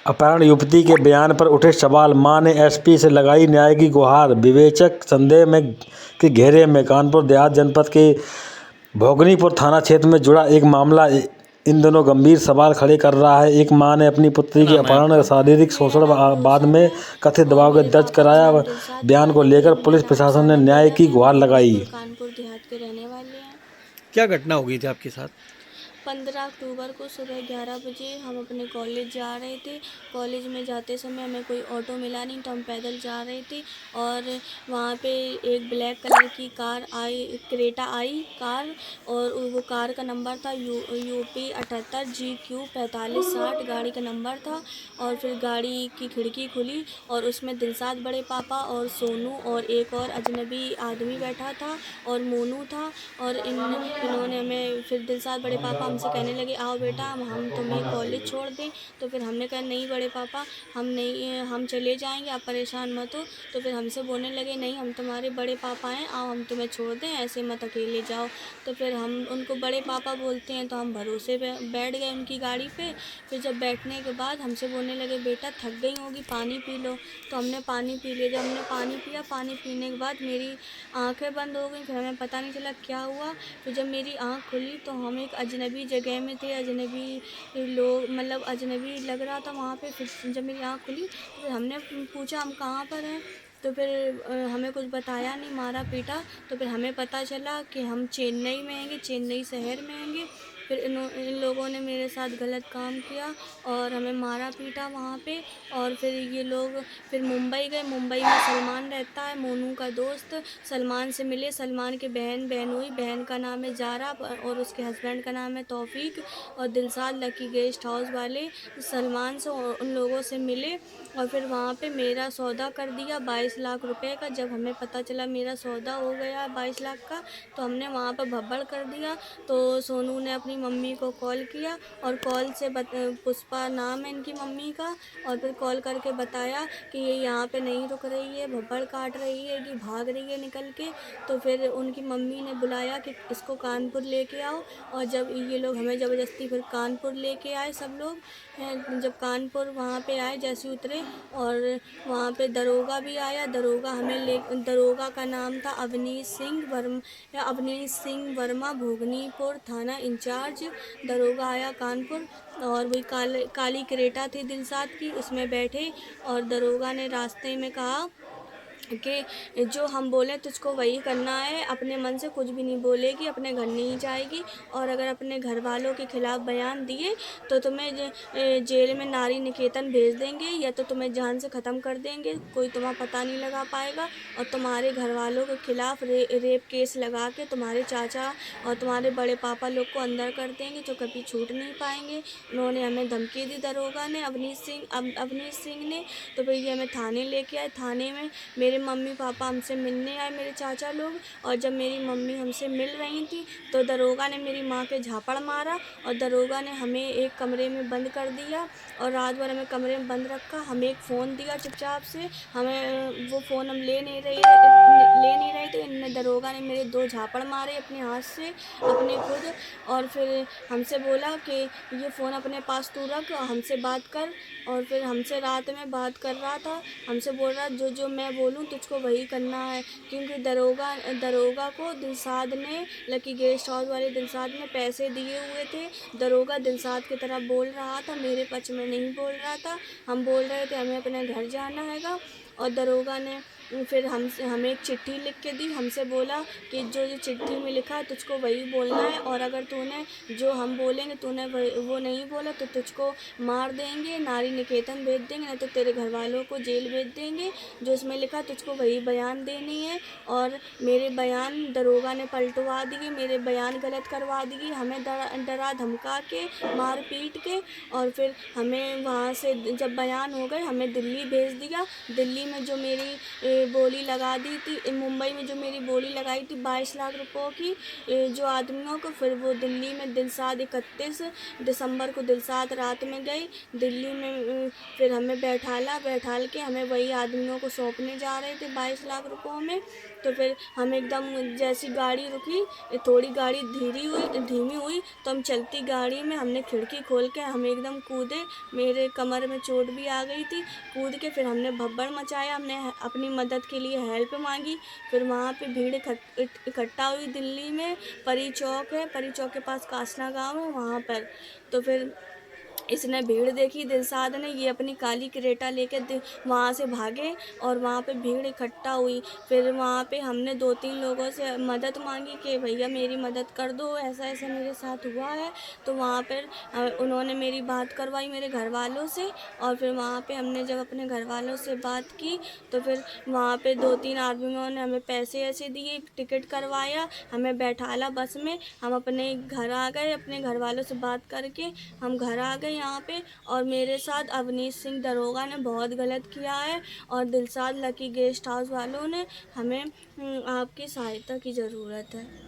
अपहरण युवती के बयान पर उठे सवाल, मां ने एसपी से लगाई न्याय की गुहार। विवेचक संदेह में के घेरे में। कानपुर देहात जनपद के भोगनीपुर थाना क्षेत्र में जुड़ा एक मामला इन दिनों गंभीर सवाल खड़े कर रहा है। एक मां ने अपनी पुत्री के अपहरण और शारीरिक शोषण बाद में कथित दबाव के दर्ज कराया बयान को लेकर पुलिस प्रशासन ने न्याय की गुहार लगाई। कानपुर देहात के रहने वाले हैं। क्या घटना हो गई थी आपके साथ? 15 अक्टूबर को सुबह 11 बजे हम अपने कॉलेज जा रहे थे। कॉलेज में जाते समय हमें कोई ऑटो मिला नहीं तो हम पैदल जा रहे थे और वहाँ पे एक ब्लैक कलर की कार आई, क्रेटा आई कार, और वो कार का नंबर था यूपी 78 GQ 4560 गाड़ी का नंबर था। और फिर गाड़ी की खिड़की खुली और उसमें दिलशाद बड़े पापा और सोनू और एक और अजनबी आदमी बैठा था और मोनू था। और इन्होंने हमें, फिर दिलशाद बड़े पापा हमसे कहने लगे, आओ बेटा हम तुम्हें कॉलेज छोड़ दें। तो फिर हमने कहा नहीं बड़े पापा, हम नहीं, हम चले जाएंगे, आप परेशान मत हो। तो फिर हमसे बोलने लगे, नहीं हम तुम्हारे बड़े पापा हैं, आओ हम तुम्हें छोड़ दें, ऐसे मत अकेले जाओ। तो फिर हम उनको बड़े पापा बोलते हैं तो हम भरोसे पे बैठ गए उनकी गाड़ी पे। फिर जब बैठने के बाद हमसे बोलने लगे, बेटा थक गई होगी, पानी पी लो। तो हमने पानी पी लिया। जब हमने पानी पिया, पानी पीने के बाद मेरी आंखें बंद हो गई। फिर हमें पता नहीं चला क्या हुआ। फिर जब मेरी आँख खुली तो हम एक अजनबी जगह में थे, अजनबी लोग, मतलब अजनबी लग रहा था वहाँ पे। फिर जब मेरी आँख खुली तो फिर हमने पूछा हम कहाँ पर हैं। तो फिर हमें कुछ बताया नहीं, मारा पीटा। तो फिर हमें पता चला कि हम चेन्नई में हैंगे, चेन्नई शहर में हैंगे। फिर इन लोगों ने मेरे साथ गलत काम किया और हमें मारा पीटा वहाँ पे। और फिर ये लोग फिर मुंबई गए। मुंबई में सलमान रहता है, मोनू का दोस्त। सलमान से मिले, सलमान की बहन हुई, बहन का नाम है जारा और उसके हस्बैंड का नाम है तौफीक। और दिलशाद लकी गेस्ट हाउस वाले सलमान से उन लोगों से मिले और फिर वहाँ पे मेरा सौदा कर दिया 22 लाख रुपए का। जब हमें पता चला मेरा सौदा हो गया 22 लाख का तो हमने वहाँ पर भब्बड़ कर दिया। तो सोनू ने अपनी मम्मी को कॉल किया और कॉल से पुष्पा नाम है इनकी मम्मी का, और फिर कॉल करके बताया कि ये यहाँ पे नहीं रुक रही है, भब्बड़ काट रही है, कि भाग रही है निकल के। तो फिर उनकी मम्मी ने बुलाया कि इसको कानपुर लेके आओ। और जब ये लोग हमें ज़बरदस्ती फिर कानपुर लेके आए सब लोग हैं। जब कानपुर वहाँ पे आए, जैसे उतरे और वहाँ पे दरोगा भी आया। दरोगा का नाम था अवनीश सिंह वर्मा, भोगनीपुर थाना इंचार्ज दरोगा आया कानपुर। और वही काली क्रेटा थी दिलशाद की, उसमें बैठे और दरोगा ने रास्ते में कहा कि जो हम बोले तुझको वही करना है, अपने मन से कुछ भी नहीं बोलेगी, अपने घर नहीं जाएगी। और अगर अपने घर वालों के खिलाफ बयान दिए तो तुम्हें जेल में नारी निकेतन भेज देंगे या तो तुम्हें जान से ख़त्म कर देंगे, कोई तुम्हारा पता नहीं लगा पाएगा। और तुम्हारे घर वालों के खिलाफ रेप केस लगा के तुम्हारे चाचा और तुम्हारे बड़े पापा लोग को अंदर कर देंगे, जो कभी छूट नहीं पाएंगे। उन्होंने हमें धमकी दी दरोगा ने, अवनीश सिंह ने। तो फिर ये हमें थाने लेके आए। थाने में मेरे मम्मी पापा हमसे मिलने आए, मेरे चाचा लोग। और जब मेरी मम्मी हमसे मिल रही थी तो दरोगा ने मेरी माँ के झापड़ मारा और दरोगा ने हमें एक कमरे में बंद कर दिया और रात भर हमें कमरे में बंद रखा। हमें एक फ़ोन दिया चुपचाप से, हमें वो फ़ोन हम ले नहीं रहे थे। इनने दरोगा ने मेरे 2 झापड़ मारे अपने हाथ से, अपने खुद। और फिर हमसे बोला कि ये फ़ोन अपने पास तू रख और हमसे बात कर। और फिर हमसे रात में बात कर रहा था, हमसे बोल रहा जो जो मैं बोलूँ तुझको वही करना है। क्योंकि दरोगा को दिलशाद ने, लकी गेस्ट हाउस वाले दिलशाद ने पैसे दिए हुए थे। दरोगा दिलशाद की तरह बोल रहा था, मेरे पक्ष में नहीं बोल रहा था। हम बोल रहे थे हमें अपने घर जाना हैगा। और दरोगा ने फिर हमें एक चिट्ठी लिख के दी। हमसे बोला कि जो चिट्ठी में लिखा है तुझको वही बोलना है, और अगर तूने जो हम बोलेंगे तूने वो नहीं बोला तो तुझको मार देंगे, नारी निकेतन भेज देंगे, नहीं तो तेरे घर वालों को जेल भेज देंगे। जो इसमें लिखा तुझको वही बयान देनी है। और मेरे बयान दरोगा ने पलटवा दिए, मेरे बयान गलत करवा दिए, हमें डरा धमका के, मार पीट के। और फिर हमें वहाँ से जब बयान हो गए हमें दिल्ली भेज दिया। दिल्ली में जो मेरी बोली लगा दी थी मुंबई में, जो मेरी बोली लगाई थी 22 लाख रुपयों की जो आदमियों को। फिर वो दिल्ली में दिलशाद 31 दिसंबर को दिलशाद रात में गई दिल्ली में। फिर हमें बैठाल के हमें वही आदमियों को सौंपने जा रहे थे 22 लाख रुपयों में। तो फिर हम एकदम जैसी गाड़ी रुकी, थोड़ी गाड़ी धीमी हुई तो हम चलती गाड़ी में हमने खिड़की खोल के हम एकदम कूदे। मेरे कमर में चोट भी आ गई थी। कूद के फिर हमने भब्बड़ मचाया, हमने अपनी मदद के लिए हेल्प मांगी। फिर वहाँ पे भीड़ इकट्ठा हुई दिल्ली में। परी चौक है, परी चौक के पास कासना गांव है वहाँ पर। तो फिर इसने भीड़ देखी दिलशाद ने, ये अपनी काली क्रेटा लेके वहाँ से भागे और वहाँ पे भीड़ इकट्ठा हुई। फिर वहाँ पे हमने 2-3 लोगों से मदद मांगी कि भैया मेरी मदद कर दो, ऐसा ऐसा मेरे साथ हुआ है। तो वहाँ पर उन्होंने मेरी बात करवाई मेरे घर वालों से। और फिर वहाँ पे हमने जब अपने घर वालों से बात की तो फिर वहाँ पे 2-3 आदमियों ने हमें पैसे ऐसे दिए, टिकट करवाया, हमें बैठाला बस में। हम अपने घर आ गए, अपने घर वालों से बात करके हम घर आ गए यहाँ पे। और मेरे साथ अवनीश सिंह दरोगा ने बहुत गलत किया है और दिलशाद लकी गेस्ट हाउस वालों ने। हमें आपकी सहायता की ज़रूरत है।